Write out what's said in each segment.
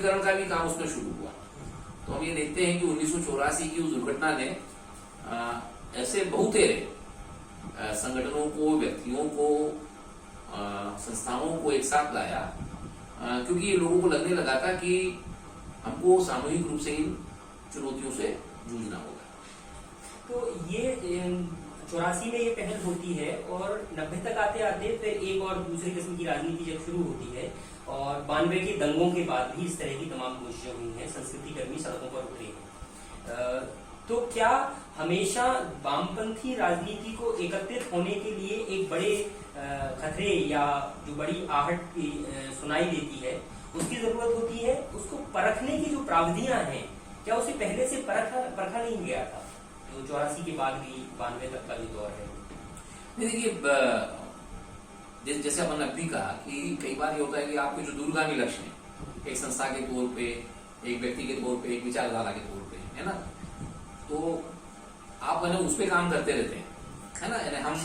सशक्तिकरण का भी काम उसमें शुरू हुआ। तो हम ये देखते हैं कि 1984 की उस दुर्घटना ने ऐसे बहुतेरे संगठनों को, व्यक्तियों को, संस्थाओं को एक साथ लाया, क्योंकि ये लोगों को लगने लगा था कि हमको सामूहिक रूप से इन चुनौतियों से जूझना होगा। तो ये 84 में ये पहल होती है और 90 तक आते आते फिर एक और दूसरे किस्म की राजनीति जब शुरू होती है, और 92 के दंगों के बाद भी इस तरह की तमाम कोशिशें हुई हैं, संस्कृति कर्मी सड़कों पर उतरे हैं। तो क्या हमेशा वामपंथी राजनीति को एकत्रित होने के लिए एक बड़े खतरे या जो बड़ी आहट सुनाई देती है उसकी जरूरत होती है? उसको परखने की जो प्राविधियां हैं, क्या उसे पहले से परखा नहीं गया था? तो 84 के बाद भी 92 तक का जो दौर है, देखिए, जैसे अपन ने अभी कहा कि कई बार ये होता है कि आपके जो दूरगामी लक्ष्य हैं, एक संस्था के तौर पे, एक व्यक्ति के तौर पे, एक विचारधारा के तौर पे, है ना, तो आप उस पर काम करते रहते हैं, है ना, हम,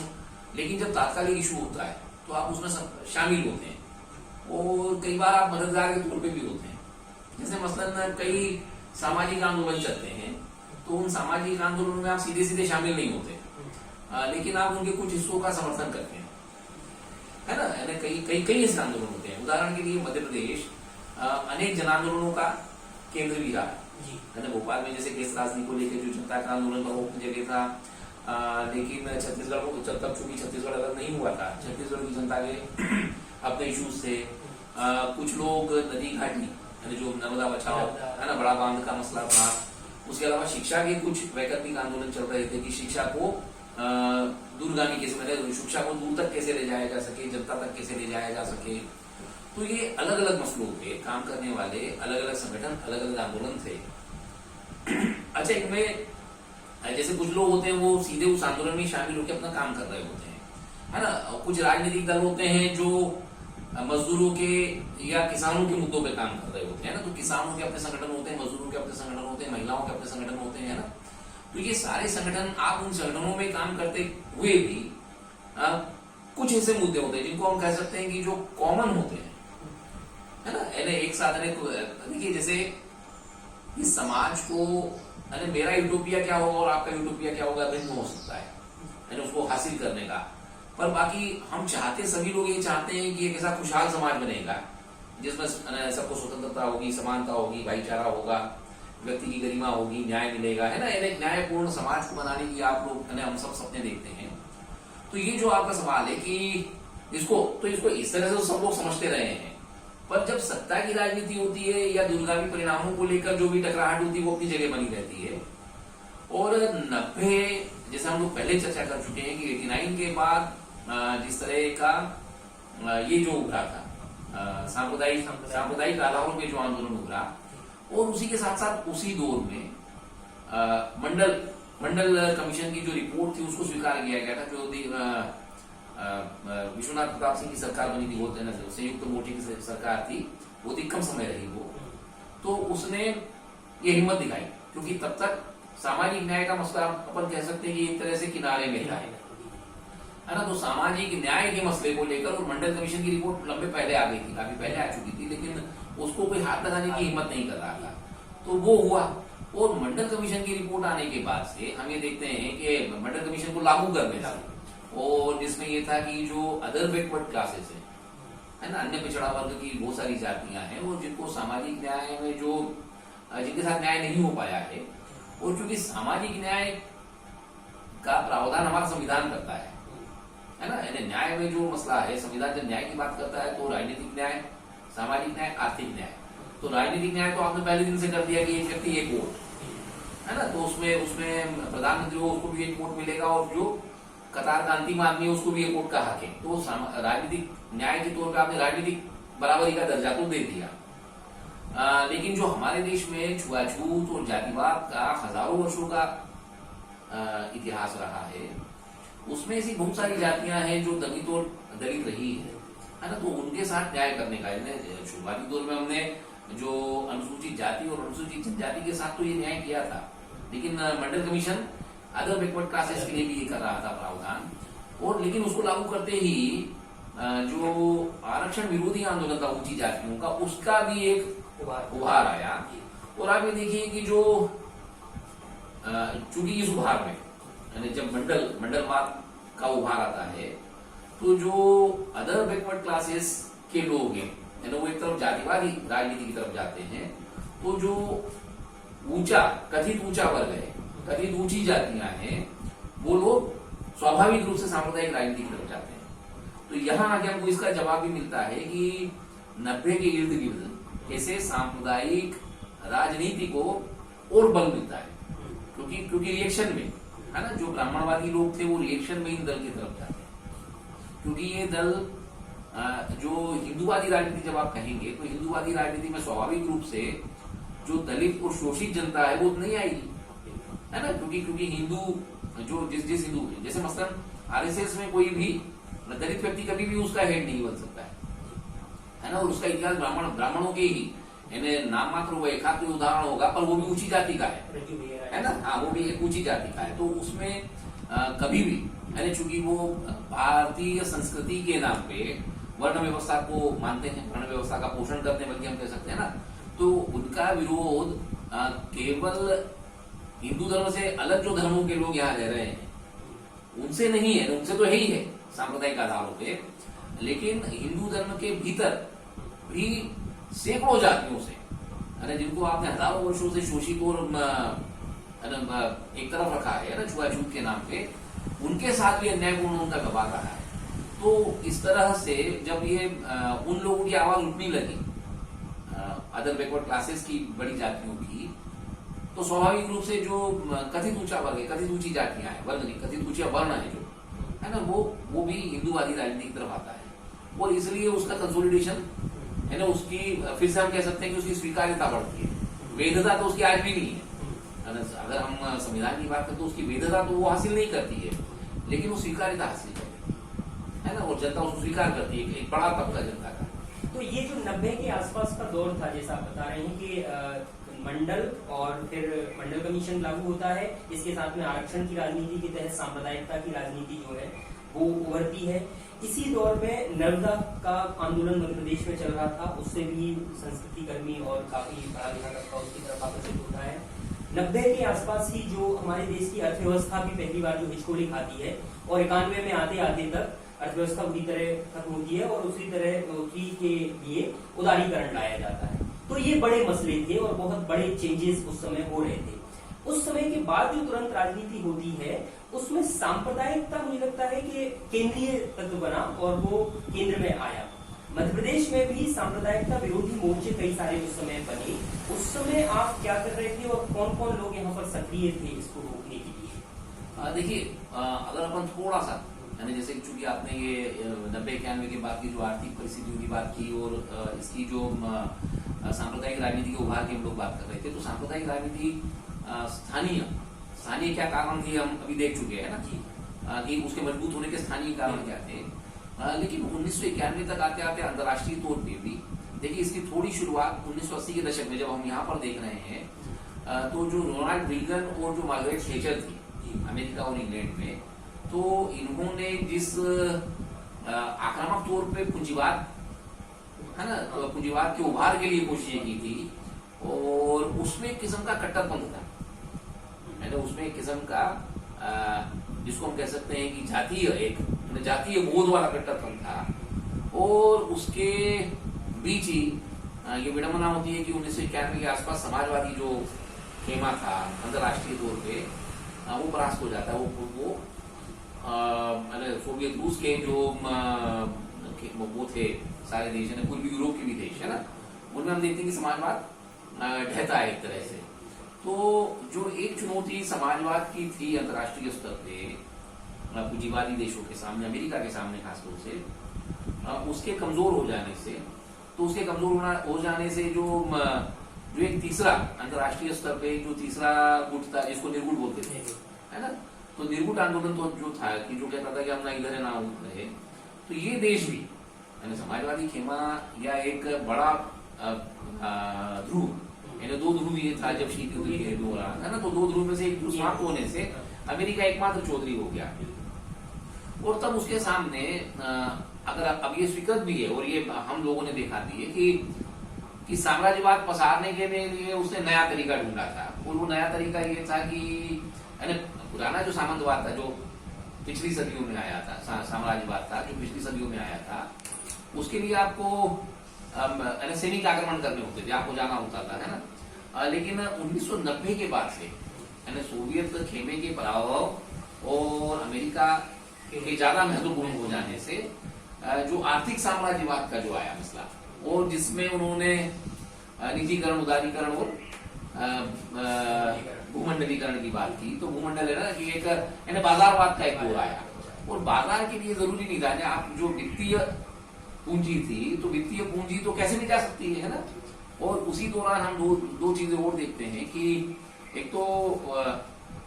लेकिन जब तात्कालिक इशू होता है तो आप उसमें शामिल होते हैं, और कई बार आप मददगार के तौर पे भी होते हैं। जैसे मसलन कई सामाजिक आंदोलन चलते हैं, तो उन सामाजिक आंदोलनों में आप सीधे सीधे शामिल नहीं होते, लेकिन आप उनके कुछ हिस्सों का समर्थन करते हैं, है ना, कई ऐसे आंदोलन होते हैं। उदाहरण के लिए मध्य प्रदेश अनेक जन आंदोलनों का केंद्र भी रहा है ना। भोपाल में जैसे केस राजनीति को लेकर जो जनता का आंदोलन था वो जगह था, लेकिन छत्तीसगढ़ को तब चूंकि छत्तीसगढ़ अलग नहीं हुआ था, छत्तीसगढ़ की जनता के अपने इश्यूज थे। कुछ लोग नदी घाटी, जो नर्मदा बचाओ, है ना, बड़ा बांध का मसला था। उसके अलावा शिक्षा के कुछ वैकल्पिक आंदोलन चल रहे थे कि शिक्षा को दूरगामी कैसे, शिक्षा को दूर तक कैसे ले जाया जा सके, जनता तक कैसे ले जाया जा सके। तो ये अलग अलग मसलों पे काम करने वाले अलग अलग संगठन, अलग अलग आंदोलन थे। अच्छा, इनमें जैसे कुछ लोग होते हैं वो सीधे उस आंदोलन में शामिल होकर अपना काम कर रहे होते हैं, है ना। कुछ राजनीतिक दल होते हैं जो मजदूरों के या किसानों के मुद्दों पे काम कर रहे होते हैं ना। तो किसानों के अपने संगठन होते हैं, मजदूरों के अपने संगठन होते हैं, महिलाओं के अपने संगठन होते हैं, ना। तो ये सारे संगठन, आप उन संगठनों में काम करते हुए भी कुछ ऐसे मुद्दे होते हैं जिनको हम कह सकते हैं कि जो कॉमन होते हैं, है ना। एक साथ देखिए, जैसे इस समाज को, मेरा यूटोपिया क्या होगा और आपका यूटोपिया क्या होगा, भिन्न हो सकता है उसको हासिल करने का। पर बाकी हम चाहते, सभी लोग ये चाहते हैं कि एक ऐसा खुशहाल समाज बनेगा जिसमें सबको स्वतंत्रता होगी, समानता होगी, भाईचारा होगा, व्यक्ति की गरिमा होगी, न्याय मिलेगा, है ना। एक न्यायपूर्ण समाज को बनाने की आप लोग, हम सब सपने देखते हैं। तो ये जो आपका सवाल है कि इसको इस तरह से सब लोग समझते रहे हैं, पर जब सत्ता की राजनीति होती है या दूरगामी परिणामों को लेकर जो भी टकराहट होती है वो अपनी जगह बनी रहती है। और 90, जैसे हम लोग पहले चर्चा कर चुके हैं कि 89 के बाद जिस तरह का ये जो उभरा था सांप्रदायिक आधारों पे जो आंदोलन उभरा, और उसी के साथ साथ उसी दौर में मंडल कमीशन की जो रिपोर्ट थी उसको स्वीकार किया गया था, जो विश्वनाथ प्रताप सिंह की सरकार बनी थी, बोलते हैं संयुक्त मोर्चे की सरकार थी, वो कम समय रही वो। तो उसने ये हिम्मत दिखाई, क्योंकि तब तक सामाजिक न्याय का मसला अपन कह सकते हैं कि एक तरह से किनारे में था, है ना। तो सामाजिक न्याय के मसले को लेकर और मंडल कमीशन की रिपोर्ट लंबे पहले आ गई थी, काफी पहले आ चुकी थी, लेकिन उसको कोई हाथ लगाने की हिम्मत नहीं कर रहा था। तो वो हुआ, और मंडल कमीशन की रिपोर्ट आने के बाद से हम ये देखते हैं कि मंडल कमीशन को लागू कर देना, और जिसमें ये था कि जो अदर बैकवर्ड क्लासेस है ना, अन्य पिछड़ा वर्ग की बहुत सारी जातियां हैं, और जिनको सामाजिक न्याय में जिनके साथ न्याय नहीं हो पाया है, और चूंकि सामाजिक न्याय का प्रावधान हमारा संविधान करता है ना। न्याय में जो मसला है, संविधान जब न्याय की बात करता है तो राजनीतिक न्याय, सामाजिक न्याय, आर्थिक न्याय। तो राजनीतिक न्याय तो आपने पहले दिन से कर दिया कि एक व्यक्ति एक वोट, है ना। तो उसमें प्रधानमंत्री हो उसको भी एक वोट मिलेगा, और जो कतार का अंतिम आदमी है उसको भी एक वोट का हक है। तो राजनीतिक न्याय के तौर पर आपने राजनीतिक बराबरी का दर्जा तो दे दिया। लेकिन जो हमारे देश में छुआछूत और जातिवाद का हजारों वर्षों का इतिहास रहा है, उसमें ऐसी बहुत सारी जातियां हैं जो दलित और दलित रही है ना। तो उनके साथ न्याय करने का, शुरुआती दौर में हमने जो अनुसूचित जाति और अनुसूचित जनजाति के साथ तो ये न्याय किया था, लेकिन मंडल कमीशन अदर बैकवर्ड क्लासेस के लिए भी ये कर रहा था प्रावधान। और लेकिन उसको लागू करते ही जो आरक्षण विरोधी आंदोलन था ऊंची जातियों का, उसका भी एक उभार आया। और आप ये देखिए कि जो चूंकि इस उभार में यानी जब मंडलवाद का उभार आता है तो जो अदर बैकवर्ड क्लासेस के लोग हैं यानी वो एक तरफ जातिवादी राजनीति की तरफ जाते हैं, तो जो कथित ऊंचा वर्ग है, कथित ऊंची जातियां हैं, वो लोग स्वाभाविक रूप से सांप्रदायिक राजनीति की तरफ जाते हैं। तो यहां आगे हमको इसका जवाब भी मिलता है कि 90 के इर्द गिर्द कैसे सांप्रदायिक राजनीति को और बल मिलता है, क्योंकि रिएक्शन में है ना, जो ब्राह्मणवादी लोग थे वो रिएक्शन में इन दल की तरफ जाते हैं, क्योंकि ये दल जो हिंदूवादी राजनीति जब आप कहेंगे तो हिंदूवादी राजनीति में स्वाभाविक रूप से जो दलित और शोषित जनता है वो नहीं आएगी, है ना, क्योंकि हिंदू जो जिस हिंदू जैसे मसलन आरएसएस में कोई भी दलित व्यक्ति कभी भी उसका हेड नहीं बन सकता है ना, और उसका इतिहास ब्राह्मणों के ही यानी नाम मात्र हुआ एक हाथ उदाहरण होगा, पर वो भी ऊंची जाति का है ना, हाँ वो भी एक ऊंची जाति का है। तो उसमें कभी भी यानी चूंकि वो भारतीय संस्कृति के नाम पे वर्ण व्यवस्था को मानते हैं, वर्ण व्यवस्था का पोषण करते हैं, बल्कि हम कह सकते हैं ना, तो उनका विरोध केवल हिंदू धर्म से अलग जो धर्मों के लोग यहाँ रह रहे हैं उनसे नहीं है, उनसे तो है ही है सांप्रदायिक आधारों पे, लेकिन हिंदू धर्म के भीतर भी सैकड़ों जातियों से अरे जिनको आपने हजारों वर्षों से शोषित और एक तरफ रखा है ना छुआछूत के नाम पे, उनके साथ भी अन्यायपूर्ण उनका व्यवहार रहा है। तो इस तरह से जब ये उन लोगों की आवाज उठने लगी अदर बैकवर्ड क्लासेस की, बड़ी जातियों की, तो स्वाभाविक रूप से जो कथित ऊंचा वर्ग है, कथित ऊंची जातियां हैं, वर्ग नहीं कथित ऊंचा वर्ण है जो है ना, वो भी हिंदूवादी राजनीति की तरफ आता है, और इसलिए उसका कंसोलिडेशन है ना, उसकी फिर से हम कह सकते हैं कि उसकी स्वीकार्यता बढ़ती है। वैधता तो उसकी आज भी नहीं है, अगर हम संविधान की बात करें तो उसकी वैधता तो वो हासिल नहीं करती है, लेकिन वो स्वीकार्यता हासिल करती है ना, और जनता उसको स्वीकार करती है, एक बड़ा तबका जनता का। तो ये जो 90 के आसपास का दौर था, जैसा आप बता रहे हैं कि मंडल और फिर मंडल कमीशन लागू होता है, इसके साथ में आरक्षण की राजनीति के तहत सांप्रदायिकता की राजनीति जो है वो उभरती है। इसी दौर में नर्मदा का आंदोलन मध्य प्रदेश में चल रहा था, उससे भी संस्कृति कर्मी और काफी बड़ा तबका उसकी तरफ आकर्षित होता है। 90 के आसपास ही जो हमारे देश की अर्थव्यवस्था भी पहली बार जो हिचकोली खाती है, और 91 में आते आते तक अर्थव्यवस्था पूरी तरह खत्म होती है, और उसी तरह उसी के लिए उदारीकरण लाया जाता है। तो ये बड़े मसले थे और बहुत बड़े चेंजेस उस समय हो रहे थे। उस समय के बाद जो तुरंत राजनीति होती है उसमें सांप्रदायिकता मुझे लगता है कि केंद्रीय तत्व बना और वो केंद्र में आया। मध्य प्रदेश में भी सांप्रदायिकता विरोधी मोर्चे कई सारे उस समय बने। उस समय आप क्या कर रहे थे और कौन कौन लोग यहाँ पर सक्रिय थे इसको रोकने के लिए? देखिए, अगर अपन थोड़ा सा यानी जैसे चूंकि आपने ये 90-91 के बाद की जो आर्थिक परिस्थितियों की बात की और इसकी जो सांप्रदायिक राजनीति के उभार की हम लोग बात कर रहे थे, तो सांप्रदायिक राजनीति स्थानीय क्या कारण थे हम अभी देख चुके हैं ना, कि उसके मजबूत होने के स्थानीय कारण क्या थे। लेकिन 1991 तक आते आते अंतर्राष्ट्रीय तौर पे भी देखिए इसकी थोड़ी शुरुआत 1980 के दशक में जब हम यहाँ पर देख रहे हैं, तो जो रोनाल्ड रीगन और जो मार्गरेट थैचर थी अमेरिका और इंग्लैंड में, तो इन्होंने जिस आक्रामक तौर पे पूंजीवाद है ना, पूंजीवाद के उभार के लिए कोशिशें की थी, और उसमें एक किस्म का कट्टरपंथ था, है ना, उसमें एक किस्म का जिसको हम कह सकते हैं कि जातीय बोध वाला कट्टरपंथ था। और उसके बीच ही ये विडंबना होती है कि 1991 के आसपास समाजवादी जो खेमा था अंतर्राष्ट्रीय तौर पे वो परास्त हो जाता है। वो सोवियत रूस के जो वो थे सारे देश है, पूर्वी यूरोप के भी देश है ना, उनमें हम देखते हैं कि समाजवाद ढहता है एक तरह से। तो जो एक चुनौती समाजवाद की थी अंतर्राष्ट्रीय स्तर पे पूंजीवादी देशों के सामने, अमेरिका के सामने खासतौर से, उसके कमजोर हो जाने से, तो उसके कमजोर हो जाने से जो एक तीसरा अंतर्राष्ट्रीय स्तर पे जो तीसरा गुट था जिसको निर्गुट बोलते थे, है ना, तो निर्गुट आंदोलन तो जो था कि जो कहता था कि हम ना इधर है ना उधर है, तो ये देश भी यानी समाजवादी खेमा या एक बड़ा ध्रुव, यानी दो ध्रुव ये था जब शीत युद्ध के दौरान, है ना, तो दो ध्रुव में से एक ध्रुव समाप्त होने से अमेरिका एकमात्र चौधरी हो गया। और तब उसके सामने अगर अब ये स्वीकृत भी है और ये हम लोगों ने देखा भी है कि कि साम्राज्यवाद पसारने के लिए उसने नया तरीका ढूंढा था। और वो नया तरीका ये था कि यानी पुराना जो सामंतवाद था, जो पिछली सदियों में आया था, साम्राज्यवाद था जो पिछली सदियों में आया था, उसके लिए आपको सैनिक आक्रमण करने होते थे, आपको जाना होता था, है ना। लेकिन 1990 के बाद से यानी सोवियत खेमे के प्रभाव और अमेरिका के ज्यादा महत्वपूर्ण हो जाने से जो आर्थिक साम्राज्यवाद का जो आया मसला, और जिसमें उन्होंने निजीकरण, उदारीकरण और भूमंडलीकरण की बात की। तो भूमंडल है ना कि एक यानी बाजारवाद का एक दौर आया, और बाजार के लिए जरूरी नहीं था आप जो वित्तीय पूंजी थी, तो वित्तीय पूंजी तो कैसे भी जा सकती है ना। और उसी दौरान हम दो चीजें और देखते हैं कि एक तो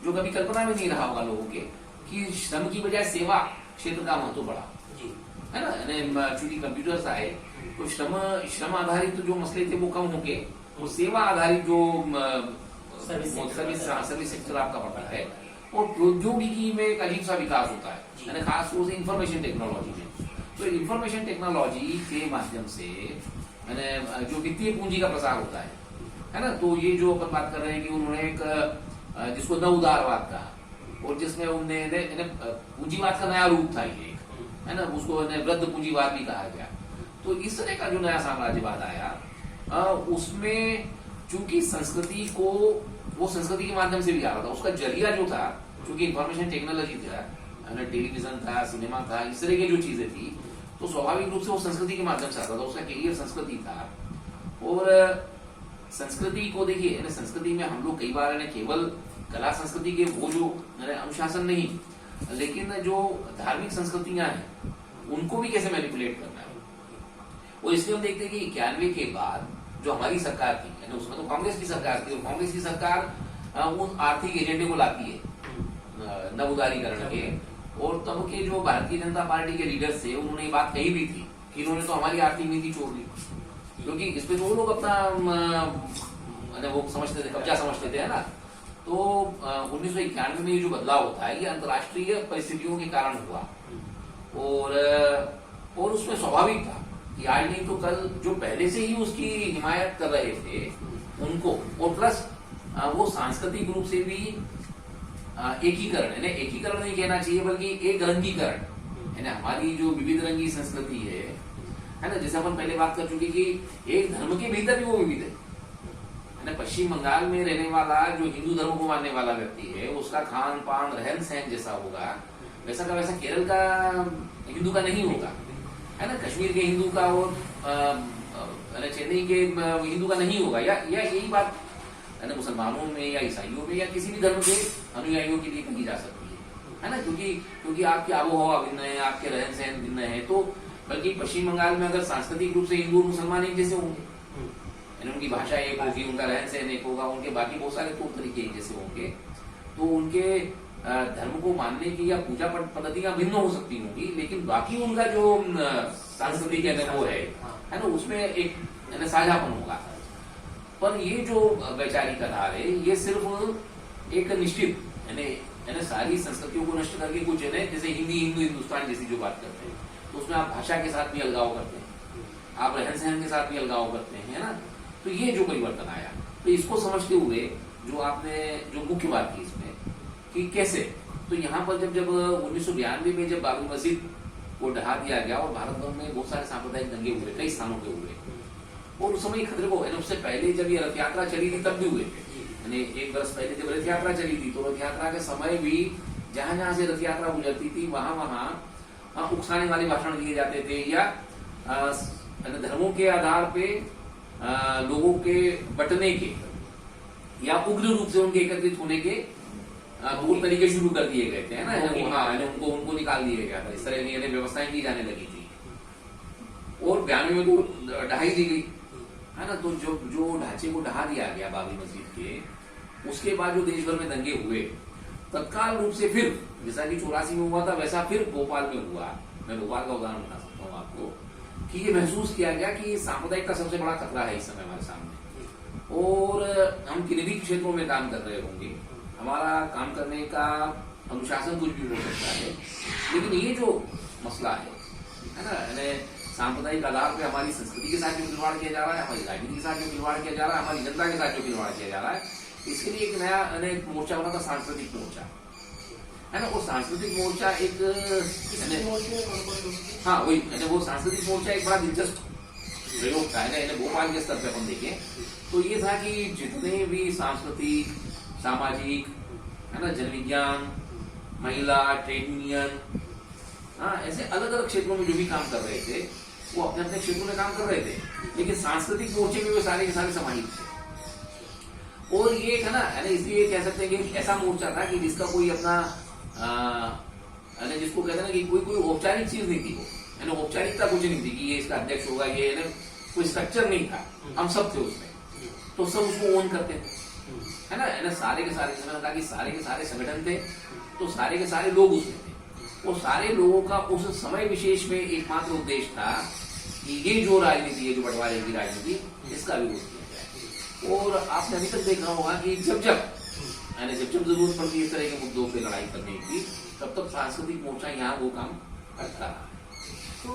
जो कभी कल्पना में नहीं रहा होगा लोगों के, कि श्रम की बजाय सेवा क्षेत्र का महत्व बढ़ा, है ना। चूंकि कंप्यूटर्स आए तो श्रम आधारित जो मसले थे वो कम होंगे, वो सेवा आधारित जो सर्विस सेक्टर आपका बढ़ता है, और प्रौद्योगिकी में एक अजीब सा विकास होता है, यानी खास तौर से इंफॉर्मेशन टेक्नोलॉजी में। तो इंफॉर्मेशन टेक्नोलॉजी के माध्यम से जो वित्तीय पूंजी का प्रसार होता है ना। तो ये जो अपन बात कर रहे हैं कि उन्होंने एक जिसको न उदारवाद कहा, और जिसमें उन्होंने पूंजीवाद का नया रूप था ये, है ना, उसको वृद्ध पूंजीवाद भी कहा गया। तो इस तरह का जो नया साम्राज्यवाद आया, उसमें चूंकि संस्कृति को वो संस्कृति के माध्यम से भी आ रहा था, उसका जरिया जो था, चूंकि इंफॉर्मेशन टेक्नोलॉजी था, टेलीविजन था, सिनेमा था, इस तरह की जो चीजें थी, तो स्वाभाविक रूप से वो संस्कृति के माध्यम से आता था, उसका कैरियर संस्कृति था। और संस्कृति को देखिए, संस्कृति में हम लोग कई बार केवल कला संस्कृति के वो जो अनुशासन नहीं, लेकिन जो धार्मिक संस्कृतियां हैं उनको भी कैसे मैनिपुलेट करना है। और इसलिए हम देखते हैं कि 91 के बाद जो हमारी सरकार थी, उसमें तो कांग्रेस की सरकार थी, और कांग्रेस की सरकार उन आर्थिक एजेंडे को लाती है नव उदारीकरण के। और तब के जो भारतीय जनता पार्टी के लीडर्स थे, उन्होंने ये बात कही भी थी कि इन्होंने तो हमारी आर्थिक नीति छोड़ दी, क्योंकि इस पे तो वो लोग अपना वो समझते थे, कब्जा समझते थे, है ना। तो 1991 में ये जो बदलाव होता है, ये अंतर्राष्ट्रीय परिस्थितियों के कारण हुआ, और उसमें स्वाभाविक था कि आज नहीं तो कल जो पहले से ही उसकी हिमायत कर रहे थे उनको, और प्लस वो सांस्कृतिक रूप से भी एकीकरण, एकीकरण नहीं कहना चाहिए बल्कि एक रंगीकरण, है ना। हमारी जो विविध रंगी संस्कृति है ना, जैसे अपन पहले बात कर चुके कि एक धर्म के भीतर भी वो विविध है ना। पश्चिम बंगाल में रहने वाला जो हिंदू धर्म को मानने वाला व्यक्ति है, उसका खान पान रहन सहन जैसा होगा, वैसा का वैसा केरल का हिंदू का नहीं होगा, है ना। कश्मीर के हिंदू का और चेन्नई के हिंदू का नहीं होगा, या यही बात मुसलमानों में या ईसाइयों में या किसी भी धर्म के अनुयायियों के लिए कही जा सकती है ना। क्योंकि आपकी आबोहवा भिन्न है, आपके रहन सहन भिन्न है। तो बल्कि पश्चिम बंगाल में अगर सांस्कृतिक रूप से हिंदू और मुसलमान एक जैसे होंगे, उनकी भाषा एक होगी, उनका रहन सहन एक होगा, उनके बाकी बहुत सारे तौर तरीके एक जैसे होंगे, तो उनके धर्म को मानने की या पूजा पद्धतियां भिन्न हो सकती होंगी, लेकिन बाकी उनका जो सांस्कृतिक वो है ना, उसमें एक साझापन होगा। पर ये जो वैचारिक आधार है, ये सिर्फ एक निश्चित यानी सारी संस्कृतियों को नष्ट करके कुछ है, जैसे हिंदू हिंदुस्तान जैसी जो बात करते हैं, तो उसमें आप भाषा के साथ भी अलगाव करते हैं, आप रहन सहन के साथ भी अलगाव करते हैं, है ना। तो ये जो परिवर्तन आया, तो इसको समझते हुए जो आपने जो मुख्य बात की इसमें कि कैसे, तो यहाँ पर जब 1992 में जब बाबरी मस्जिद को ढहा दिया गया और भारत भर में बहुत सारे सांप्रदायिक दंगे हुए, कई स्थानों पे हुए, और उस समय खतरे को, उससे पहले जब ये रथ यात्रा चली थी तब भी हुए थे, यानी 1 वर्ष पहले जब रथ यात्रा चली थी, तो रथ यात्रा के समय भी जहां जहां से रथ यात्रा गुजरती थी वहां उकसाने वाले भाषण दिए जाते थे, या धर्मों के आधार पे लोगों के बंटने के या उग्र रूप से उनके एकत्रित होने के तौर तरीके शुरू कर दिए गए थे, है ना। उनको निकाल दिया गया था, इस तरह की व्यवस्थाएं की जाने लगी थी, और 92 में तो ढहाई दी गई, है ना। तो जो ढांचे को ढहा दिया गया बाबरी मस्जिद के, उसके बाद जो देश भर में दंगे हुए, तत्काल रूप से फिर जैसा कि 84 में हुआ था, वैसा फिर भोपाल में हुआ। मैं भोपाल का उदाहरण बता सकता हूँ आपको कि ये महसूस किया गया कि सांप्रदायिक का सबसे बड़ा खतरा है इस समय हमारे सामने, और हम किन्हीं भी क्षेत्रों में काम कर रहे होंगे, हमारा काम करने का अनुशासन कुछ भी हो सकता है, लेकिन ये जो मसला है ना, सांप्रदायिक आधार पे हमारी संस्कृति के साथ जो खिलवाड़ किया जा रहा है, हमारी राजनीति के साथ जो खिलवाड़ किया जा रहा है, हमारी जनता के साथ जो खिलवाड़ किया जा रहा है, इसके लिए एक नया एक मोर्चा बना था, सांस्कृतिक मोर्चा, है ना। वो सांस्कृतिक मोर्चा एक हाँ वही वो सांस्कृतिक मोर्चा एक बड़ा दिलचस्प प्रयोग था, है ना। भोपाल के स्तर पे अपन देखें तो ये था कि जितने भी सांस्कृतिक, सामाजिक, है ना, जन विज्ञान, महिला, ट्रेड यूनियन, हाँ, ऐसे अलग अलग क्षेत्रों में जो भी काम कर रहे थे वो अपने अपने क्षेत्रों में काम कर रहे थे, लेकिन सांस्कृतिक मोर्चे में वो सारे के सारे समाहित थे। और ये है ना, इसलिए कह सकते हैं कि ऐसा मोर्चा था कि जिसका कोई अपना जिसको कहते हैं ना कि कोई औपचारिक चीज नहीं थी, वो है ना, औपचारिकता कुछ नहीं थी कि ये इसका अध्यक्ष होगा, ये है ना, कोई स्ट्रक्चर नहीं था, हम सब थे उसमें, तो सब उसको ओन करते थे, है ना। सारे के सारे, था कि सारे के सारे संगठन थे, तो सारे के सारे लोग उसमें थे। वो सारे लोगों का उस समय विशेष में एकमात्र उद्देश्य था कि ये जो राजनीति है, जो बंटवारे की राजनीति, इसका विरोध किया जाए। और आपने अभी तक देखा होगा कि जब जरूरत पड़ती है इस तरह के मुद्दों पर लड़ाई करने की, तब सांस्कृतिक मोर्चा यहाँ वो काम करता रहा। तो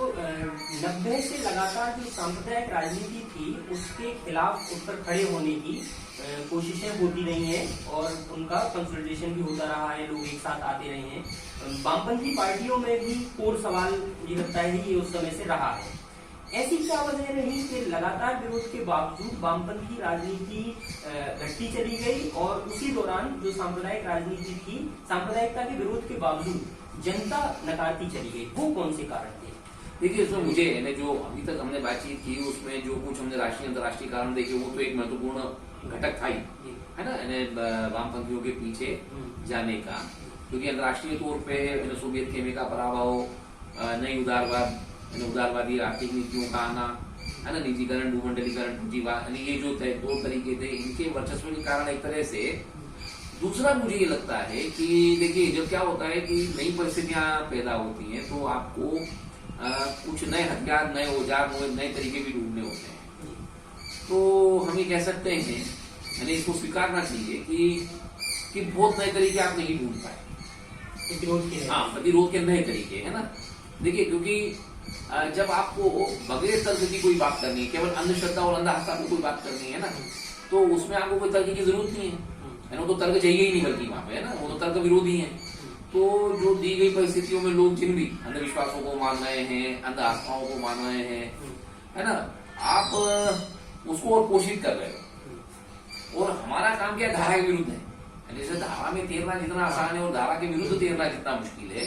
90 से लगातार जो सांप्रदायिक राजनीति थी उसके खिलाफ उस पर खड़े होने की कोशिशें होती रही हैं और उनका कंसल्टेशन भी होता रहा है, लोग एक साथ आते रहे हैं। वामपंथी पार्टियों में भी कोर सवाल ये लगता है कि ये उस समय से रहा है। ऐसी क्या वजह रही कि लगातार विरोध के बावजूद वामपंथी राजनीति घटती चली गई और उसी दौरान जो सांप्रदायिक राजनीति थी, सांप्रदायिकता के विरोध के बावजूद जनता नकारती चली गई, वो कौन से कारण थे? देखिए, इसमें मुझे जो अभी तक हमने बातचीत की उसमें जो कुछ हमने राष्ट्रीय अंतर्राष्ट्रीय कारण देखे, वो तो एक महत्वपूर्ण घटक था ही, है ना, वामपंथियों के पीछे जाने का, क्योंकि अंतर्राष्ट्रीय तौर पे सोवियत खेमे का पराभव, नई उदारवादी आर्थिक नीतियों का आना, है ना, निजीकरण, भूमंडलीकरण, पूंजीवाद, ये जो दो तरीके थे, इनके वर्चस्व के कारण एक तरह से। दूसरा मुझे ये लगता है कि देखिए, जब क्या होता है कि नई परिस्थितियां पैदा होती हैं तो आपको कुछ नए हथियार, नए औजार, नए तरीके भी ढूंढने होते हैं। तो हम ये कह सकते हैं, यानी इसको स्वीकारना चाहिए कि बहुत नए तरीके आप नहीं ढूंढ पाए, प्रतिरोध के नए तरीके, है ना। देखिए, क्योंकि जब आपको बगैर तर्क की कोई बात करनी है, केवल अंधश्रद्धा और अंधआस्था को कोई बात करनी है ना, तो उसमें आपको कोई तर्क की जरूरत नहीं है, वो तो तर्क चाहिए ही नहीं बल्कि वहां पे, है ना, वो तो तर्क विरोधी है। तो जो दी गई परिस्थितियों में लोग जिन भी अंधविश्वासों को मान रहे हैं, अंधआस्थाओं को मान रहे हैं, है ना, आप उसको और पोषित कर रहे हो। और हमारा काम क्या, धारा के विरुद्ध है। जैसे धारा में तैरना जितना आसान है और धारा के विरुद्ध तैरना जितना मुश्किल है,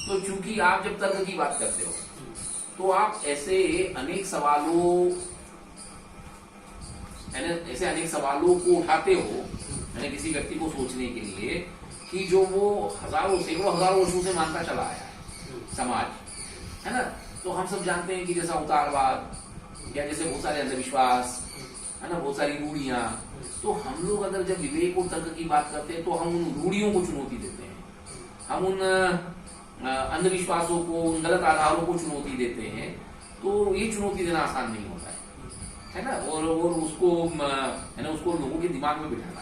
तो चूंकि आप जब तर्क की बात करते हो तो आप ऐसे अनेक सवालों को उठाते हो, किसी व्यक्ति को सोचने के लिए, कि जो वो सैकड़ों हजारों वर्षों से मानता चला आया है समाज, है ना। तो हम सब जानते हैं कि जैसा उतारवाद या जैसे बहुत सारे अंधविश्वास, है ना, बहुत सारी रूढ़ियां, तो हम लोग अगर जब विवेक और तर्क की बात करते हैं तो हम उन रूढ़ियों को चुनौती देते हैं, हम उन अंधविश्वासों को, उन गलत आधारों को चुनौती देते हैं। तो ये चुनौती देना आसान नहीं होता है ना, और उसको, है ना, उसको लोगों के दिमाग में बिठाना,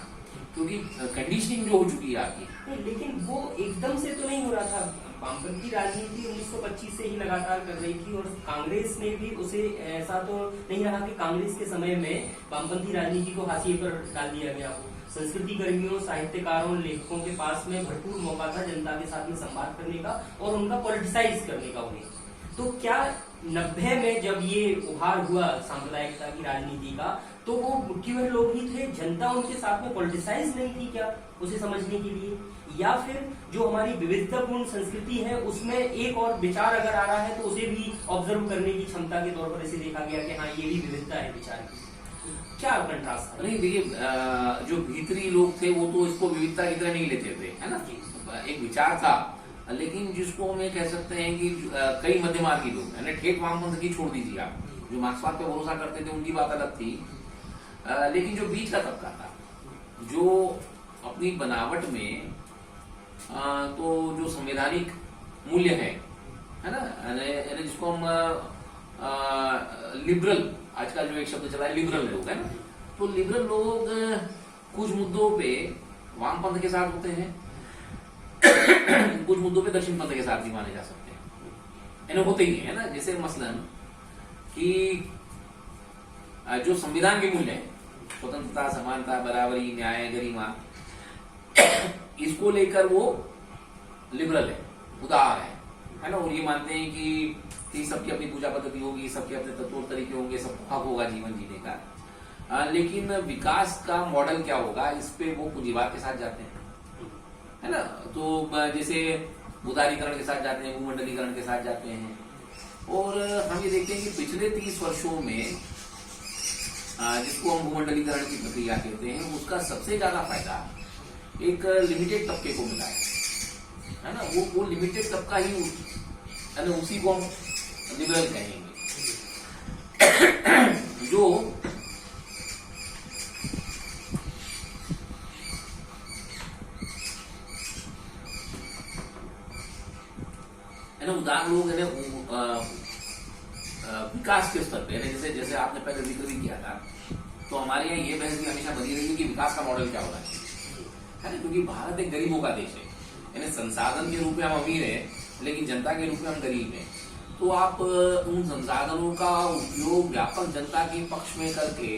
क्योंकि कंडीशनिंग जो हो चुकी है आपकी। लेकिन वो एकदम से तो नहीं हो रहा था। वामपंथी राजनीति 1925 से ही लगातार कर रही थी और कांग्रेस ने भी उसे, ऐसा तो नहीं रहा कि कांग्रेस के समय में वामपंथी राजनीति को हाशिए पर डाल दिया गया हो। संस्कृति कर्मियों, साहित्यकारों, लेखकों के पास में भरपूर मौका था जनता के साथ में संवाद करने का और उनका पॉलिटिसाइज करने का उन्हें। तो क्या 90 में जब ये उभार हुआ सांप्रदायिकता की राजनीति का, तो वो मुट्ठी भर लोग ही थे, जनता उनके साथ में पॉलिटिसाइज नहीं थी क्या उसे समझने के लिए? या फिर जो हमारी विविधतापूर्ण संस्कृति है उसमें एक और विचार अगर आ रहा है तो उसे भी ऑब्जर्व करने की क्षमता के तौर पर इसे देखा गया कि हाँ, ये भी विविधता है विचार की? क्या कंट्रास्ट था? नहीं, देखिए, जो भीतरी लोग थे वो तो इसको विविधता की तरह नहीं लेते थे, है ना, एक विचार था, लेकिन जिसको मैं कह सकते हैं कि कई मध्यमार्गी लोग, यानी ठेठ वामपंथ की छोड़ दीजिए आप, जो मार्क्सवाद पे भरोसा करते थे उनकी बात अलग थी, लेकिन जो बीच का तबका था, जो अपनी बनावट में तो जो संवैधानिक मूल्य है ना, जिसको हम लिबरल, आजकल जो एक शब्द चला है लिबरल लोग, है ना, तो लिबरल लोग कुछ मुद्दों पे वामपंथ के साथ होते हैं, कुछ मुद्दों पे दक्षिण पंथ के साथ भी माने जा सकते हैं, होते ही है ना। जैसे मसलन कि जो संविधान के मूल्य हैं, स्वतंत्रता, समानता, बराबरी, न्याय, गरिमा, इसको लेकर वो लिबरल है, उदार है ना। और ये मानते हैं कि सबकी अपनी पूजा पद्धति होगी, सबके अपने तत्व तरीके होंगे, सबको हक होगा जीवन जीने का। लेकिन विकास का मॉडल क्या होगा, इस पे वो पूंजीवाद के साथ जाते हैं, है ना। तो जैसे उदारीकरण के साथ जाते हैं, भूमंडलीकरण के साथ जाते हैं। और हम ये देखते हैं कि पिछले 30 वर्षों में जिसको हम भूमंडलीकरण की प्रक्रिया कहते हैं, उसका सबसे ज्यादा फायदा एक लिमिटेड तबके को मिला है ना। वो लिमिटेड तबका ही, उसी को हम लिबरल कहेंगे, जो है ना उदार लोग है ना विकास के स्तर पे, जैसे आपने पहले जिक्र भी किया था, तो हमारे यहाँ ये बहस भी हमेशा बनी रही है कि विकास का मॉडल क्या होना चाहिए, है ना। क्योंकि भारत एक गरीबों का देश है, यानी संसाधन के रूप में हम अमीर हैं, लेकिन जनता के रूप में हम गरीब हैं। तो आप उन संसाधनों का उपयोग व्यापक जनता के पक्ष में करके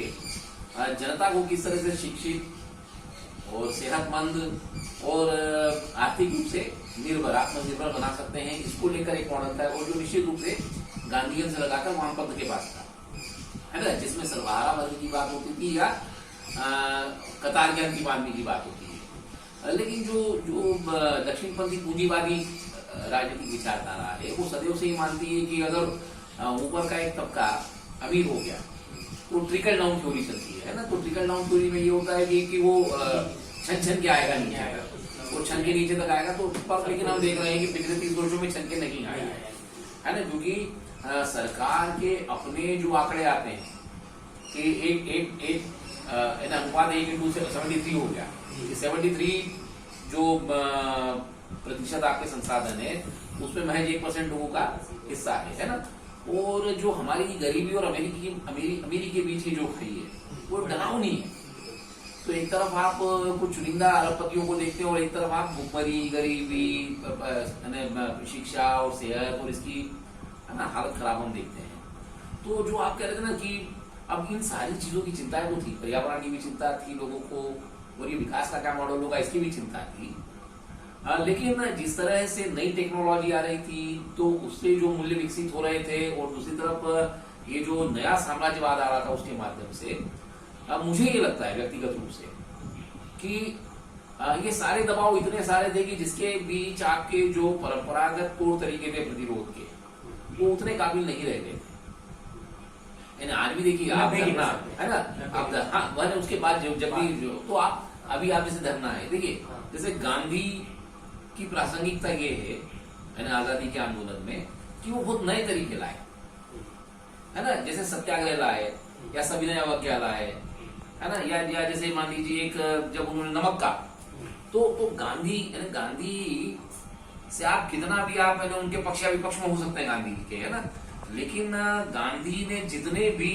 जनता को किस तरह से शिक्षित और सेहतमंद और आर्थिक रूप से निर्भर, आत्मनिर्भर बना सकते हैं, इसको लेकर एक मॉडल था। और जो निश्चित रूप से गांधीयन से लगाकर वामपंथ के पास था, है ना, जिसमें सर्वहारा वर्ग की बात होती थी या कतार ज्ञान की मानवी की बात होती है। लेकिन जो दक्षिणपंथी पूंजीवादी राजनीतिक विचारधारा है, वो सदैव से ही मानती है कि अगर ऊपर का एक तबका अमीर हो गया तो ट्रिकल डाउन थ्योरी चलती है ना। तो ट्रिकल डाउन थ्योरी में ये होता है कि वो छन के आएगा, नीचे आएगा, वो छन के नीचे तक आएगा। तो पर लेकिन हम देख रहे हैं कि पिछले 30 वर्षों में छन के नहीं आए, है ना। क्योंकि सरकार के अपने जो आंकड़े आते हैं कि एक अनुपात 1:73 हो गया, 73 जो प्रतिशत आपके संसाधन है, उसमें महज 1% लोगों का हिस्सा है ना। और जो हमारी गरीबी और अमीरी के बीच की जो खाई है, वो डरावनी है। तो एक तरफ आप कुछ चुनिंदा अरबपतियों को देखते हैं और एक तरफ आप भुखमरी, गरीबी, शिक्षा और सेहत और इसकी है ना हालत खराब हम देखते हैं। तो जो आप कह रहे थे ना कि अब इन सारी चीजों की चिंताएं वो थी, पर्यावरण की भी चिंता थी लोगों को, और ये विकास का क्या मॉडल होगा इसकी भी चिंता थी। लेकिन जिस तरह से नई टेक्नोलॉजी आ रही थी, तो उससे जो मूल्य विकसित हो रहे थे, और दूसरी तरफ ये जो नया साम्राज्यवाद आ रहा था उसके माध्यम से, मुझे ये लगता है व्यक्तिगत रूप से कि ये सारे दबाव इतने सारे थे कि जिसके बीच आपके जो परंपरागत तौर तरीके थे प्रतिरोध के, वो उतने काबिल नहीं रह गए। आज भी देखिए आप धरना है ना, आप हाँ उसके बाद जब भी तो आप अभी आप जैसे धरना है, देखिए जैसे गांधी की प्रासंगिकता ये है ना आजादी के आंदोलन में, कि वो बहुत नए तरीके लाए, है ना। जैसे सत्याग्रह लाए या सविनय अवज्ञा लाए, है ना, या जैसे मान लीजिए एक जब उन्होंने नमक का, तो गांधी से आप कितना भी आप उनके पक्ष या विपक्ष में हो सकते हैं गांधी के, है ना, लेकिन गांधी ने जितने भी